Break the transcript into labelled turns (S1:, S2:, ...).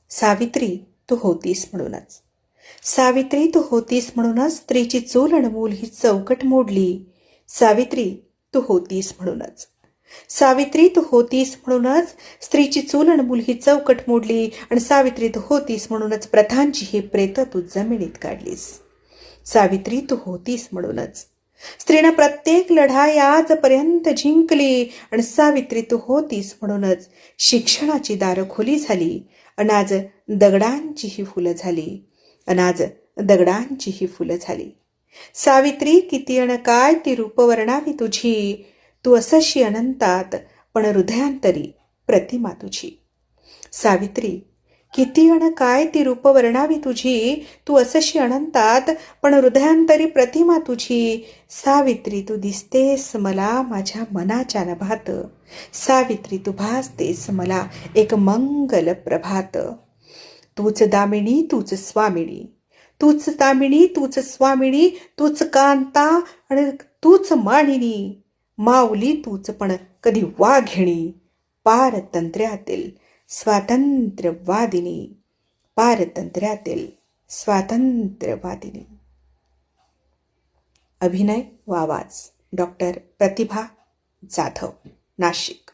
S1: सावित्री तू होतीस म्हणूनच. सावित्री तू होतीस म्हणूनच स्त्रीची चूल अनमोल ही चौकट मोडली. सावित्री तू होतीस म्हणूनच. सावित्री तू होतीस म्हणूनच स्त्रीची चूल अनमोल ही चौकट मोडली. आणि सावित्री तू होतीस म्हणूनच प्रथांची ही प्रेत तू जमिनीत काढलीस. सावित्री तू होतीस म्हणूनच स्त्रीनं प्रत्येक लढाई आजपर्यंत जिंकली. आणि सावित्री तू होतीस म्हणूनच शिक्षणाची दारं खुली झाली. आणि आज दगडांची ही फुलं झाली. आणि आज दगडांची ही फुलं झाली. सावित्री किती अण काय ती रूप वर्णावी तुझी. तू असशी अनंतात पण हृदयांतरी प्रतिमा तुझी. सावित्री किती अण काय ती रूप वर्णावी तुझी. तू असशी अनंतात पण हृदयांतरी प्रतिमा तुझी. सावित्री तू दिसतेस मला माझ्या मनाच्या नभात. सावित्री तू भासतेस मला एक मंगल प्रभात. तूच दामिनी तूच स्वामिनी, तूच दामिनी तूच स्वामिनी, तूच कांता आणि तूच मानिनी. माऊली तूच पण कधी वाघिणी. पारतंत्र्यातील स्वातंत्र्यवादिनी, पारतंत्र्यातील स्वातंत्र्यवादिनी. अभिनय व आवाज डॉक्टर प्रतिभा जाधव, नाशिक.